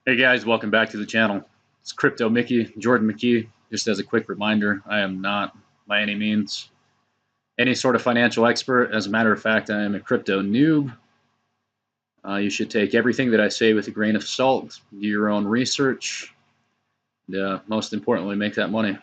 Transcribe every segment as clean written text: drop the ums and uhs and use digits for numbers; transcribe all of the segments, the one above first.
Hey guys, welcome back to the channel. It's Crypto Mickey, Jordan McK-E. Just as a quick reminder, I am not by any means any sort of financial expert. As a matter of fact, I am a crypto noob. You should take everything that I say with a grain of salt, do your own research, and most importantly, make that money.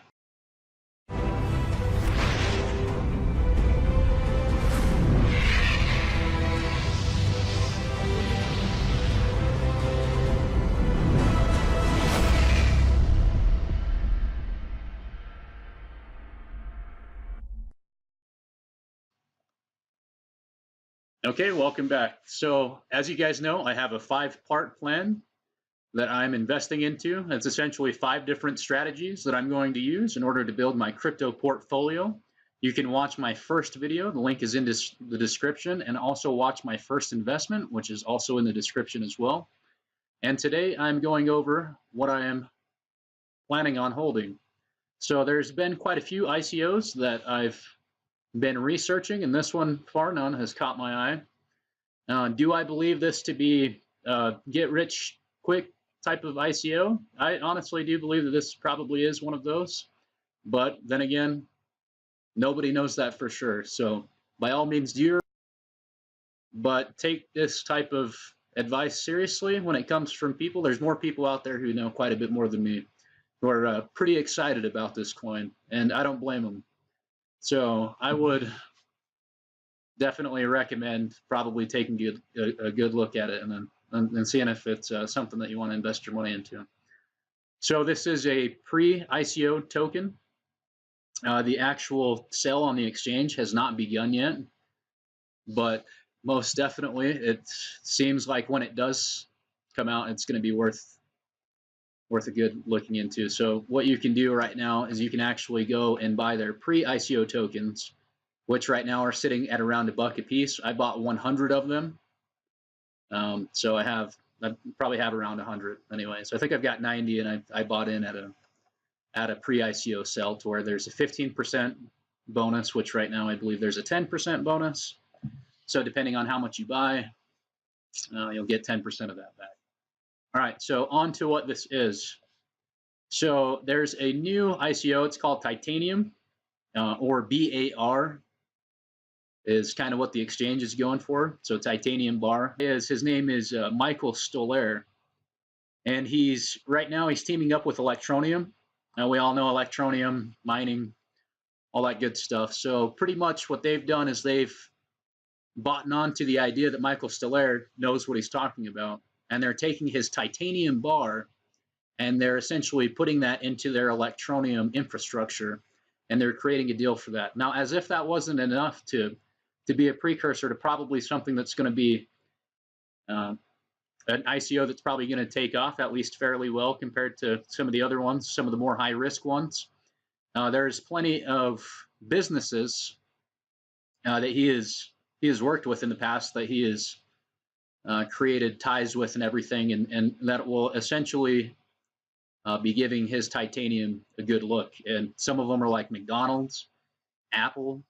Okay, welcome back. So as you guys know, I have a 5-part plan that I'm investing into. It's essentially 5 different strategies that I'm going to use in order to build my crypto portfolio. You can watch my first video, the link is in the description, and also watch my first investment, which is also in the description as well. And today I'm going over what I am planning on holding. So there's been quite a few ICOs that I've been researching, and this one, far none, has caught my eye. Do I believe this to be get rich quick type of ICO? I honestly do believe that this probably is one of those, but then again, nobody knows that for sure. So by all means do your, but take this type of advice seriously when it comes from people. There's more people out there who know quite a bit more than me, who are pretty excited about this coin, and I don't blame them. So I would definitely recommend probably taking a good look at it and seeing if it's something that you want to invest your money into. So this is a pre-ICO token. The actual sale on the exchange has not begun yet, but most definitely it seems like when it does come out, it's going to be worth a good looking into. So what you can do right now is you can actually go and buy their pre-ICO tokens, which right now are sitting at around $1 a piece. I bought 100 of them. So I probably have around 100 anyway. So I think I've got 90, and I bought in at a pre-ICO sell to where there's a 15% bonus, which right now I believe there's a 10% bonus. So depending on how much you buy, you'll get 10% of that back. All right, so on to what this is. So there's a new ICO. It's called Titanium, or BAR. Is kind of what the exchange is going for. So Titanium Bar. His name is Michael Stoller, and right now he's teaming up with Electroneum. Now we all know Electroneum, mining, all that good stuff. So pretty much what they've done is they've bought onto the idea that Michael Stoller knows what he's talking about, and they're taking his Titanium Bar and they're essentially putting that into their Electroneum infrastructure, and they're creating a deal for that. Now, as if that wasn't enough to be a precursor to probably something that's going to be an ICO that's probably going to take off at least fairly well compared to some of the other ones, some of the more high-risk ones. There's plenty of businesses that he has worked with in the past that he has created ties with and everything, and that will essentially be giving his Titanium a good look. And some of them are like McDonald's, Apple,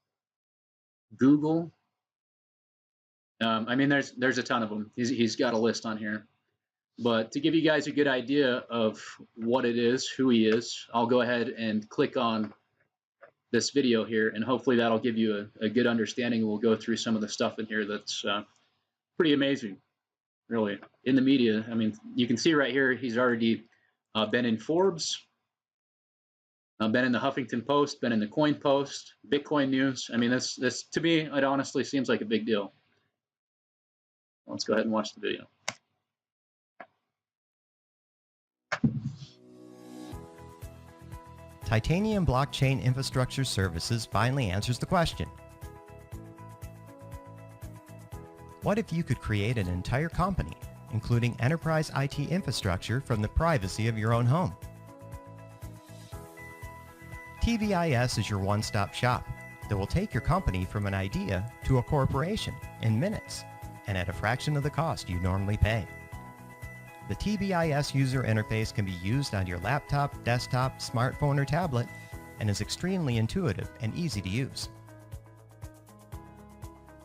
Google. I mean, there's a ton of them. He's got a list on here. But to give you guys a good idea of what it is, who he is, I'll go ahead and click on this video here, and hopefully that'll give you a good understanding. We'll go through some of the stuff in here that's pretty amazing, really. In the media, I mean, you can see right here, he's already been in Forbes, been in the Huffington Post, been in the Coin Post, Bitcoin News. I mean, this to me, it honestly seems like a big deal. Let's go ahead and watch the video. Titanium Blockchain Infrastructure Services finally answers the question. What if you could create an entire company, including enterprise IT infrastructure from the privacy of your own home? TBIS is your one-stop shop that will take your company from an idea to a corporation in minutes and at a fraction of the cost you normally pay. The TBIS user interface can be used on your laptop, desktop, smartphone, or tablet, and is extremely intuitive and easy to use.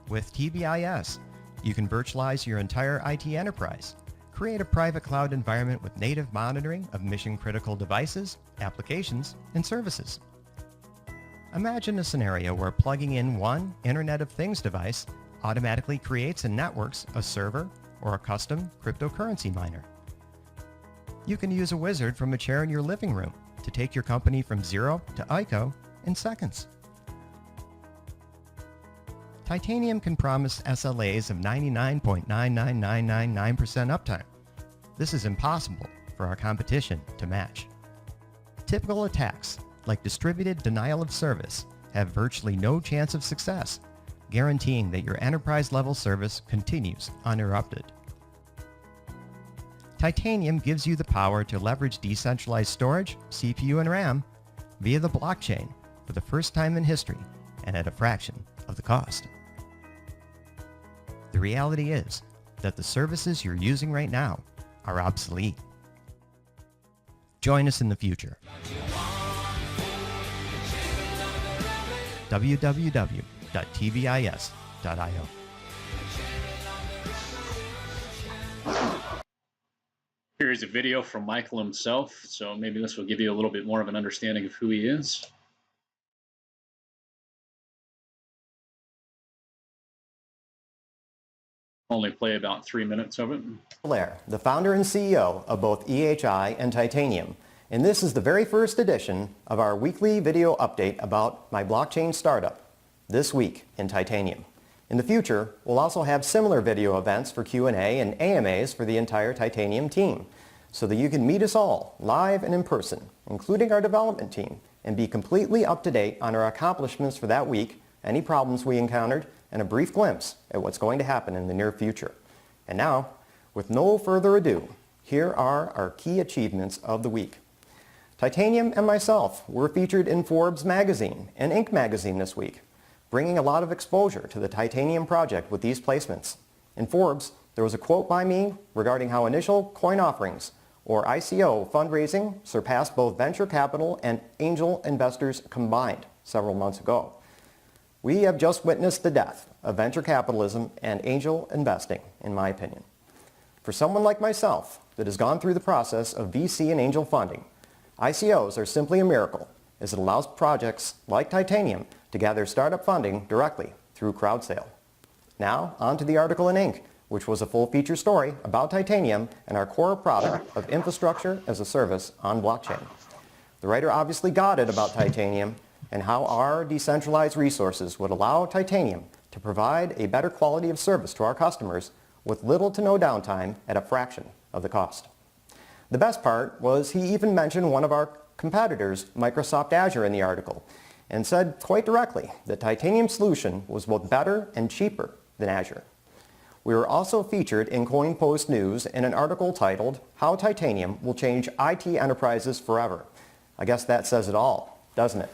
With TBIS, you can virtualize your entire IT enterprise, Create a private cloud environment with native monitoring of mission-critical devices, applications, and services. Imagine a scenario where plugging in one Internet of Things device automatically creates and networks a server or a custom cryptocurrency miner. You can use a wizard from a chair in your living room to take your company from zero to ICO in seconds. Titanium can promise SLAs of 99.99999% uptime. This is impossible for our competition to match. Typical attacks, like distributed denial of service, have virtually no chance of success, guaranteeing that your enterprise-level service continues uninterrupted. Titanium gives you the power to leverage decentralized storage, CPU, and RAM via the blockchain for the first time in history and at a fraction of the cost. The reality is that the services you're using right now are obsolete. Join us in the future. www.tbis.io. Here's a video from Michael himself, so maybe this will give you a little bit more of an understanding of who he is. Only play about 3 minutes of it. Blair, the founder and CEO of both EHI and Titanium, and this is the very first edition of our weekly video update about my blockchain startup, This Week in Titanium. In the future, we'll also have similar video events for Q&A and AMAs for the entire Titanium team, so that you can meet us all live and in person, including our development team, and be completely up to date on our accomplishments for that week, any problems we encountered, and a brief glimpse at what's going to happen in the near future. And now, with no further ado, here are our key achievements of the week. Titanium and myself were featured in Forbes magazine and Inc. magazine this week, bringing a lot of exposure to the Titanium project with these placements. In Forbes, there was a quote by me regarding how initial coin offerings, or ICO, fundraising surpassed both venture capital and angel investors combined several months ago. We have just witnessed the death of venture capitalism and angel investing, in my opinion. For someone like myself that has gone through the process of VC and angel funding, ICOs are simply a miracle, as it allows projects like Titanium to gather startup funding directly through crowd sale. Now, on to the article in Inc., which was a full-feature story about Titanium and our core product of infrastructure as a service on blockchain. The writer obviously got it about Titanium and how our decentralized resources would allow Titanium to provide a better quality of service to our customers with little to no downtime at a fraction of the cost. The best part was he even mentioned one of our competitors, Microsoft Azure, in the article, and said quite directly that Titanium's solution was both better and cheaper than Azure. We were also featured in CoinPost News in an article titled, "How Titanium Will Change IT Enterprises Forever." I guess that says it all, doesn't it?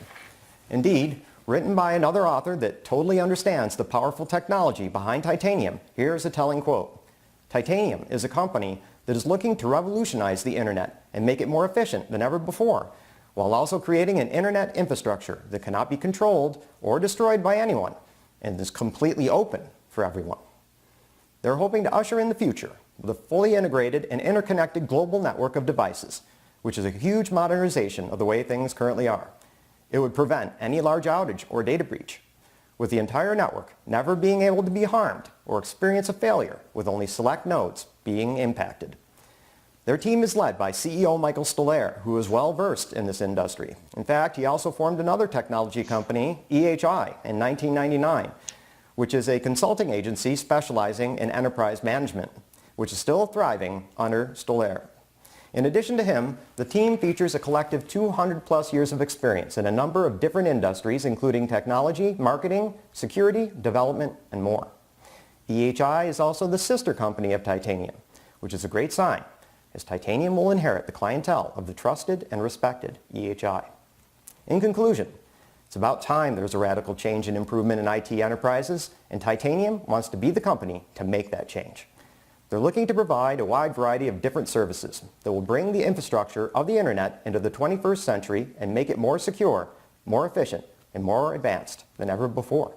Indeed, written by another author that totally understands the powerful technology behind Titanium, here's a telling quote. "Titanium is a company that is looking to revolutionize the internet and make it more efficient than ever before, while also creating an internet infrastructure that cannot be controlled or destroyed by anyone and is completely open for everyone." They're hoping to usher in the future with a fully integrated and interconnected global network of devices, which is a huge modernization of the way things currently are. It would prevent any large outage or data breach, with the entire network never being able to be harmed or experience a failure with only select nodes being impacted. Their team is led by CEO Michael Stoller, who is well versed in this industry. In fact, he also formed another technology company, EHI, in 1999, which is a consulting agency specializing in enterprise management, which is still thriving under Stoller. In addition to him, the team features a collective 200+ years of experience in a number of different industries, including technology, marketing, security, development, and more. EHI is also the sister company of Titanium, which is a great sign, as Titanium will inherit the clientele of the trusted and respected EHI. In conclusion, it's about time there's a radical change and improvement in IT enterprises, and Titanium wants to be the company to make that change. They're looking to provide a wide variety of different services that will bring the infrastructure of the internet into the 21st century and make it more secure, more efficient, and more advanced than ever before.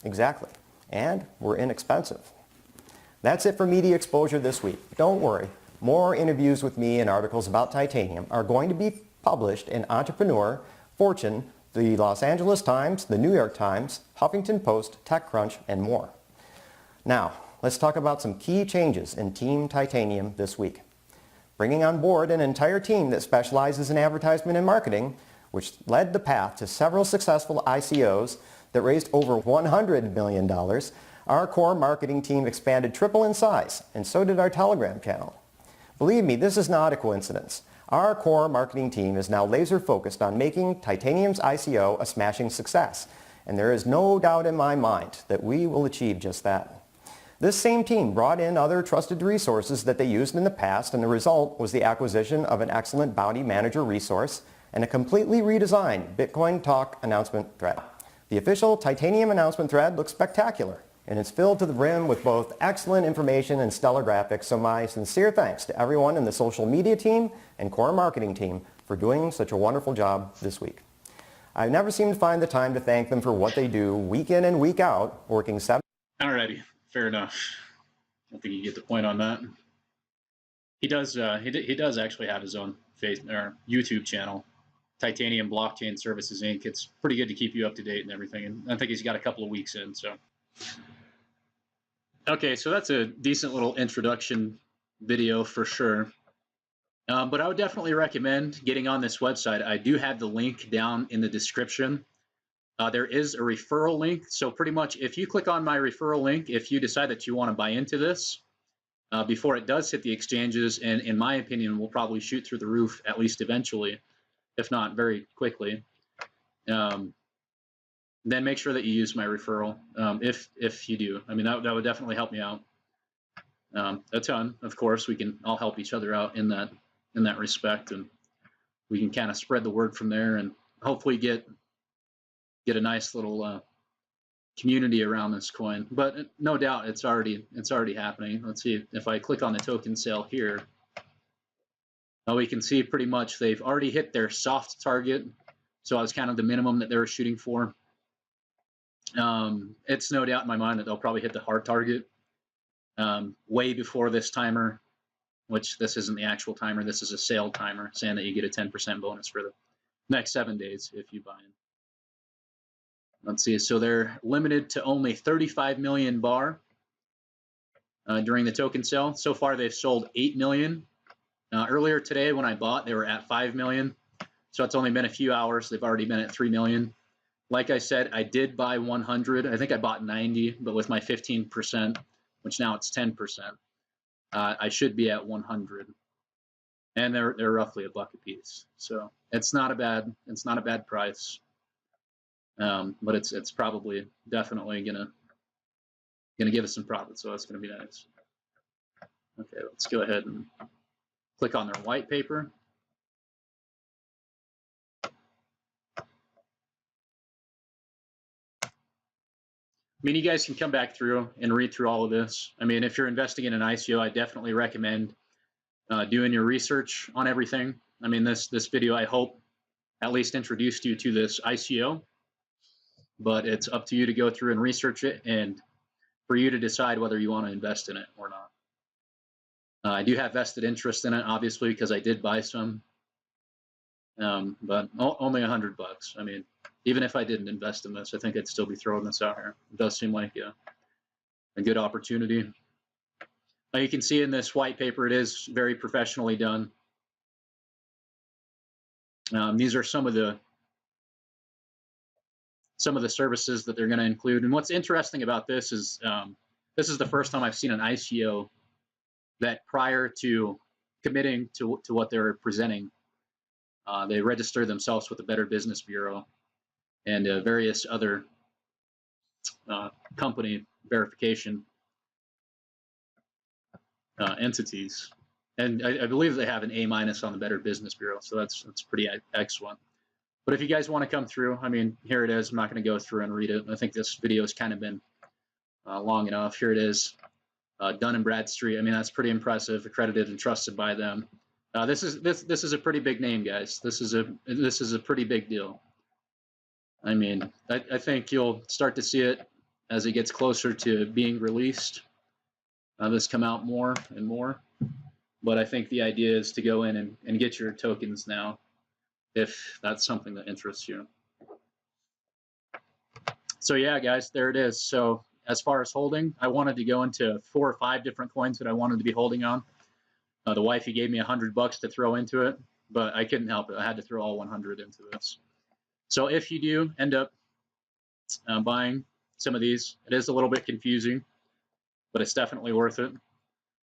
Exactly. And we're inexpensive. That's it for media exposure this week. Don't worry, more interviews with me and articles about titanium are going to be published in Entrepreneur, Fortune, the Los Angeles Times, the New York Times, Huffington Post, TechCrunch, and more. Now, let's talk about some key changes in Team Titanium this week. Bringing on board an entire team that specializes in advertisement and marketing, which led the path to several successful ICOs that raised over $100 million, our core marketing team expanded triple in size, and so did our Telegram channel. Believe me, this is not a coincidence. Our core marketing team is now laser focused on making Titanium's ICO a smashing success, and there is no doubt in my mind that we will achieve just that. This same team brought in other trusted resources that they used in the past, and the result was the acquisition of an excellent bounty manager resource and a completely redesigned Bitcoin Talk announcement thread. The official Titanium announcement thread looks spectacular, and it's filled to the brim with both excellent information and stellar graphics, so my sincere thanks to everyone in the social media team and core marketing team for doing such a wonderful job this week. I never seem to find the time to thank them for what they do week in and week out, working 7. Alrighty, fair enough. I think you get the point on that. He does. He does actually have his own YouTube channel, Titanium Blockchain Services Inc. It's pretty good to keep you up to date and everything. And I think he's got a couple of weeks in. So, okay, so that's a decent little introduction video for sure. But I would definitely recommend getting on this website. I do have the link down in the description. There is a referral link. So pretty much if you click on my referral link, if you decide that you want to buy into this before it does hit the exchanges, and in my opinion, will probably shoot through the roof, at least eventually, if not very quickly, then make sure that you use my referral if you do. I mean, that would definitely help me out a ton. Of course, we can all help each other out in that respect, and we can kind of spread the word from there, and hopefully get a nice little community around this coin. But no doubt it's already happening. Let's see if I click on the token sale here. We can see pretty much they've already hit their soft target, so I was kind of the minimum that they were shooting for. It's no doubt in my mind that they'll probably hit the hard target way before this timer, which this isn't the actual timer. This is a sale timer saying that you get a 10% bonus for the next 7 days if you buy in. Let's see, so they're limited to only 35 million bar during the token sale. So far, they've sold 8 million. Earlier today, when I bought, they were at 5 million. So it's only been a few hours. They've already been at 3 million. Like I said, I did buy 100. I think I bought 90, but with my 15%, which now it's 10%, I should be at 100. And they're roughly $1 a piece. So it's not a bad price. But it's probably definitely gonna give us some profit, so that's gonna be nice. Okay, let's go ahead and click on their white paper. I mean, you guys can come back through and read through all of this. I mean, if you're investing in an ICO, I definitely recommend doing your research on everything. I mean, this video, I hope, at least introduced you to this ICO. But it's up to you to go through and research it, and for you to decide whether you want to invest in it or not. I do have vested interest in it, obviously, because I did buy some, but only $100. I mean, even if I didn't invest in this, I think I'd still be throwing this out here. It does seem like a good opportunity. You can see in this white paper, it is very professionally done. These are some of the services that they're going to include. And what's interesting about this is the first time I've seen an ICO that prior to committing to what they're presenting, they register themselves with the Better Business Bureau and various other company verification entities. And I believe they have an A- on the Better Business Bureau, so that's pretty excellent. But if you guys want to come through, I mean, here it is. I'm not going to go through and read it. I think this video has kind of been long enough. Here it is, Dun & Bradstreet. I mean, that's pretty impressive, accredited and trusted by them. This is a pretty big name, guys. This is a pretty big deal. I mean, I think you'll start to see it as it gets closer to being released. this come out more and more. But I think the idea is to go in and get your tokens now, if that's something that interests you. So yeah, guys, there it is. So as far as holding, I wanted to go into 4 or 5 different coins that I wanted to be holding on. The wifey gave me $100 to throw into it, but I couldn't help it. I had to throw all 100 into this. So if you do end up buying some of these, it is a little bit confusing, but it's definitely worth it.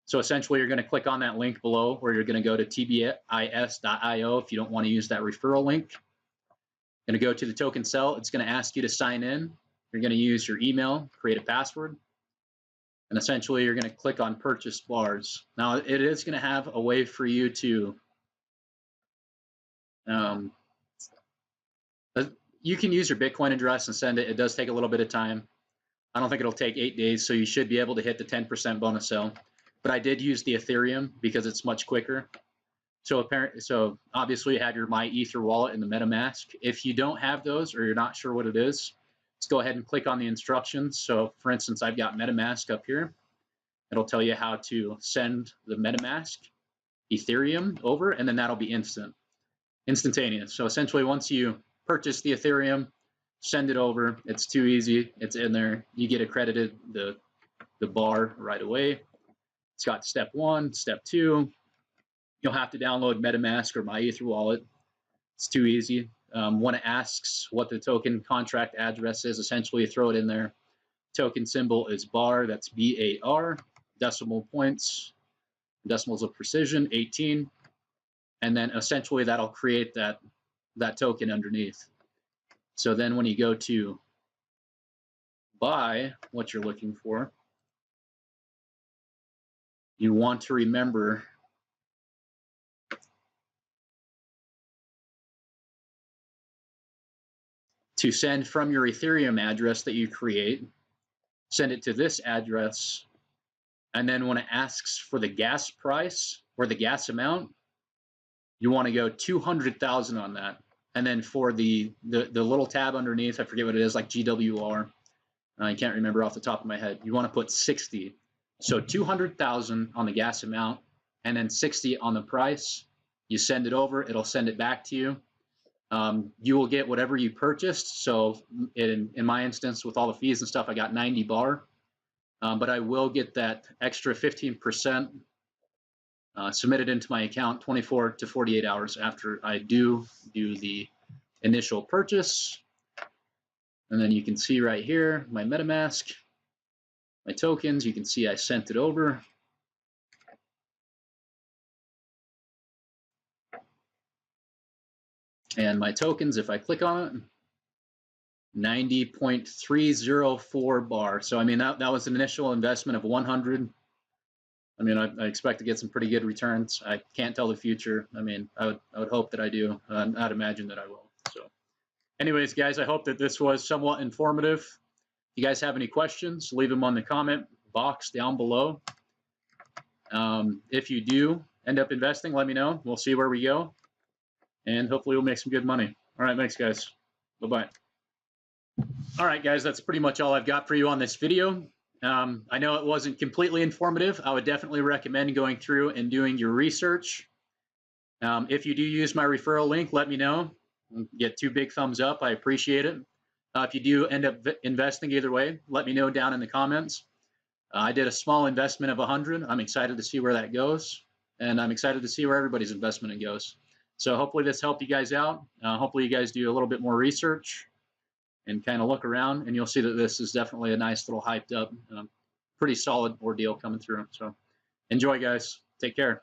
So essentially, you're going to click on that link below where you're going to go to tbis.io if you don't want to use that referral link. You're going to go to the token cell. It's going to ask you to sign in. You're going to use your email, create a password, and essentially you're going to click on purchase bars. Now it is going to have a way for you to you can use your Bitcoin address and send it. It does take a little bit of time. I don't think it'll take 8 days, so you should be able to hit the 10% bonus sale. But I did use the Ethereum because it's much quicker. So obviously you have your MyEther wallet and the MetaMask. If you don't have those or you're not sure what it is, just go ahead and click on the instructions. So for instance, I've got MetaMask up here. It'll tell you how to send the MetaMask Ethereum over, and then that'll be instantaneous. So essentially once you purchase the Ethereum, send it over. It's too easy. It's in there. You get accredited the bar right away. It's got step 1, step 2. You'll have to download MetaMask or MyEther wallet. It's too easy. When it asks what the token contract address is, essentially you throw it in there. Token symbol is bar. That's BAR. Decimal points, decimals of precision, 18. And then essentially that'll create that token underneath. So then when you go to buy what you're looking for, you want to remember to send from your Ethereum address that you create, send it to this address, and then when it asks for the gas price or the gas amount, you want to go 200,000 on that. And then for the little tab underneath, I forget what it is, like GWR, I can't remember off the top of my head, you want to put 60. So 200,000 on the gas amount, and then 60 on the price. You send it over, it'll send it back to you. You will get whatever you purchased. So in my instance, with all the fees and stuff, I got 90 bar. But I will get that extra 15% submitted into my account 24 to 48 hours after I do the initial purchase. And then you can see right here, my MetaMask, my tokens, you can see I sent it over. And my tokens, if I click on it, 90.304 bar. So I mean, that was an initial investment of 100. I mean, I expect to get some pretty good returns. I can't tell the future. I mean, I would hope that I do. I'd imagine that I will. So anyways, guys, I hope that this was somewhat informative. If you guys have any questions, leave them on the comment box down below. If you do end up investing, let me know. We'll see where we go. And hopefully we'll make some good money. All right, thanks, guys. Bye-bye. All right, guys, that's pretty much all I've got for you on this video. I know it wasn't completely informative. I would definitely recommend going through and doing your research. If you do use my referral link, let me know. Get 2 big thumbs up. I appreciate it. If you do end up investing either way, let me know down in the comments. I did a small investment of 100. I'm excited to see where that goes, and I'm excited to see where everybody's investment goes. So hopefully this helped you guys out. Hopefully you guys do a little bit more research and kind of look around, and you'll see that this is definitely a nice little hyped up, pretty solid ordeal coming through. So enjoy, guys. Take care.